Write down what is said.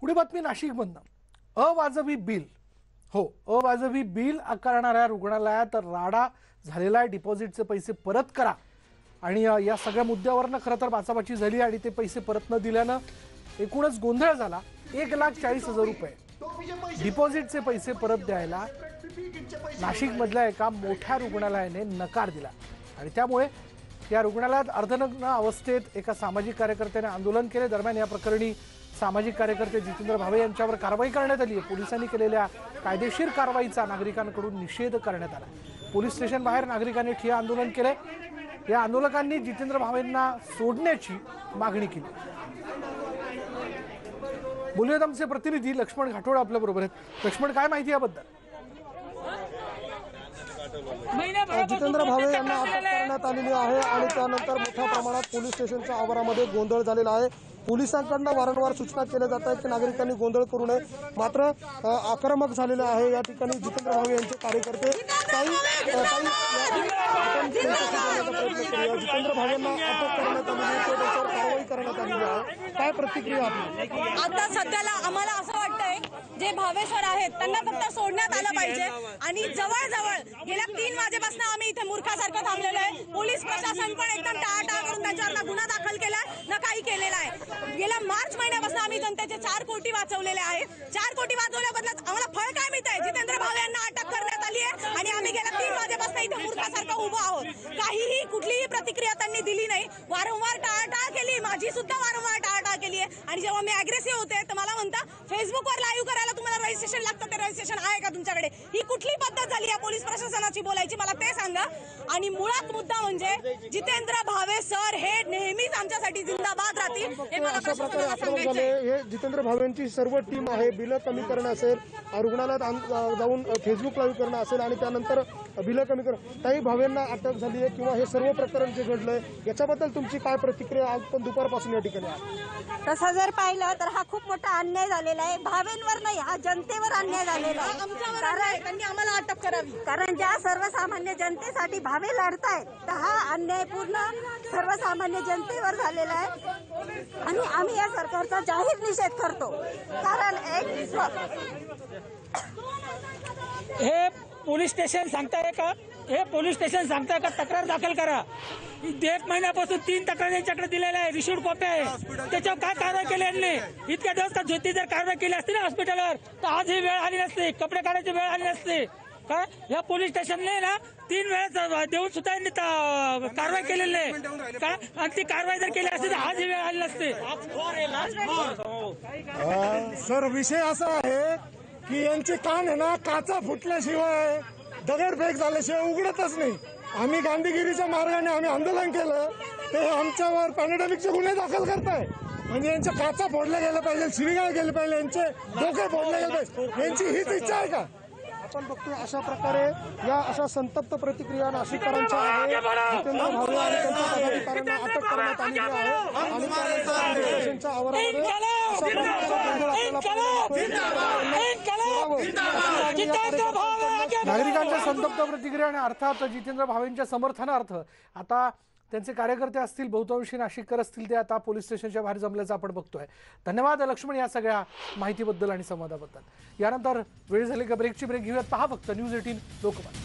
पुढे बातमी नाशिकमधनं अवाजवी बिल अवाजवी बिल आकारणाऱ्या रुग्णालयात राडा झालेला आहे। डिपॉझिटचे पैसे परत करा आणि या सगळ्या मुद्द्यावरनं खरं तर बाचाबाची झाली आणि ते पैसे परत न दिल्यानं एकूणच गोंधळ झाला। 1,40,000 रुपये डिपॉझिटचे पैसे परत द्यायला नाशिकमधल्या एका मोठ्या रुग्णालयाने नकार दिला आणि त्यामुळे या रुग्णालयात अर्धनग्न अवस्थेत एका सामाजिक कार्यकर्त्याने आंदोलन केले। दरम्यान या प्रकरणी सामाजिक कार्यकर्ते जितेंद्र भावे यांच्यावर कारवाई करण्यात आली आहे। पोलिसांनी केलेल्या कायदेशीर कारवाईचा नागरिकांकडून निषेध करण्यात आला। पोलीस स्टेशन बाहेर नागरिकांनी ठिय्या आंदोलन केले। या आंदोलकांनी जितेंद्र भावेंना सोडण्याची मागणी केली। बोलूयात आमचे प्रतिनिधी लक्ष्मण घाटोळ आपल्या बरोबर आहेत। लक्ष्मण, काय माहिती याबद्दल? जितेंद्र भावे यांना अटक करण्यात आलेली आहे आणि त्यानंतर मोठ्या प्रमाणात पोलीस स्टेशनच्या आवारामध्ये गोंधळ झालेला आहे। पोलिसांकडून वारंवार सूचना केल्या जात आहेत की नागरिकांनी गोंधळ करू नये, मात्र आक्रमक झालेले आहे या ठिकाणी जितेंद्र भावे यांचे कार्यकर्ते। जितेंद्र भावेंना अटक करण्यात आलेली आहे, त्याच्यावर कारवाई करण्यात आलेली आहे, काय प्रतिक्रिया आपली? आता सध्याला आम्हाला असं वाटतंय जे भावेश्वर आहेत त्यांना फक्त सोडण्यात आलं पाहिजे आणि जवळजवळ गेल्या 3 वाजेपासून आम्ही इथे मूर्खासारखं थांबलेलो आहे। पोलीस प्रशासन पण एकदम टाळाटाळ करून त्यांच्यावर गुन्हा दाखल केलाय, न काही केलेला आहे। गेल्या मार्च महिन्यापासून आम्ही जनतेचे 4 कोटी वाचवलेले आहेत। 4 कोटी वाचवल्याबद्दल आम्हाला फळ काय मिळतंय? जितेंद्र भावे यांना अटक करण्यात आली आहे आणि आम्ही गेल्या 3 वाजेपासून इथे मूर्खासारखं उभं आहोत। काहीही कुठलीही प्रतिक्रिया त्यांनी दिली नाही, वारंवार टाळाटाळ केली, माझी सुद्धा वारंवार टाळाटाळ केली आहे। आणि जेव्हा मी अग्रेसिव्ह होते तर मला म्हणता फेसबुकवर लाईव्ह करायला तुम्हाला रजिस्ट्रेशन लागतं, ते रजिस्ट्रेशन आहे का तुमच्याकडे? ही कुठली पद्धत झाली या पोलीस प्रशासनाची बोलायची, मला ते सांगा। आणि मुळात मुद्दा म्हणजे जितेंद्र भावे सर हे नेहमीच आमच्यासाठी जिंदाबाद राहतील, हे मला प्रशासनाला सांगायचं आहे। हे जितेंद्र भावेंची सर्व टीम आहे, बिलं कमी करणं असेल, रुग्णालयात जाऊन फेसबुक लाईव्ह करणं असेल आणि त्यानंतर बिलं कमी करणं, काही भावेंना अटक झाली आहे किंवा हे सर्व प्रकरण जे घडलंय याच्याबद्दल तुमची काय प्रतिक्रिया? आज पण दुपारपासून या ठिकाणी आहे। तसं जर पाहिलं तर हा खूप मोठा अन्याय झालेला आहे। भावेंवर नाही, हा जनतेवर अन्याय झालेला आहे। त्यांनी आम्हाला अटक करावी, कारण ज्या सर्वसामान्य जनतेसाठी भावे लढतायत तर हा अन्याय पूर्ण सर्वसामान्य जनतेवर झालेला आहे आणि आम्ही या सरकारचा जाहीर निषेध करतो। कारण हे पोलीस स्टेशन सांगताय का? हे पोलीस स्टेशन सांगताय का तक्रार दाखल करा? 1 महिन्यापासून 3 तक्रारी यांच्याकडे दिलेल्या आहे, रिसिव्ड कॉपी आहे। त्याच्यावर काय कारवाई केली यांनी? इतक्या दिवस ज्योती जर कारवाई केली असती ना हॉस्पिटलवर तर आज ही वेळ आली नसती, कपडे काढायची वेळ आली नसती। काय या पोलीस स्टेशनने ना 3 वेळेस देऊन सुद्धा यांनी कारवाई केलेली नाही काय? आणि ती कारवाई जर केली असती तर आज ही वेळ आली नसती। सर, विषय असा आहे की यांचे कान आहे ना काचा फुटल्याशिवाय, दगडफेक झाल्याशिवाय उघडतच नाही। आम्ही गांधीगिरीच्या मार्गाने आम्ही आंदोलन केलं, ते आमच्यावर पॅन्डेमिकचे गुन्हे दाखल करताय। म्हणजे यांच्या काचा फोडल्या गेल्या पाहिजे, शिवीगाळ गेले पाहिजे, यांचे डोके फोडले गेले पाहिजे, यांची हीच इच्छा आहे का? आपण बघतोय अशा प्रकारे या अशा संतप्त प्रतिक्रिया नाशिककरांच्या आहे। जितेंद्र भावे आणि त्यांच्या पदाधिकाऱ्यांना अटक करण्यात आलेली आहे आणि त्यानंतर स्टेशनच्या आवारामध्ये अशा नागरिकांच्या संतप्त प्रतिक्रिया आणि अर्थात जितेंद्र भावेंच्या समर्थनार्थ आता त्यांचे कार्यकर्ते असतील, बहुतांशी नाशिककर असतील, ते आता पोलीस स्टेशनच्या बाहेर जमल्याचं आपण बघतोय। धन्यवाद लक्ष्मण या सगळ्या माहितीबद्दल आणि संवादाबद्दल। यानंतर वेळ झाली का ब्रेकची? ब्रेक घेऊयात। पहा फक्त न्यूज 18 लोकमत।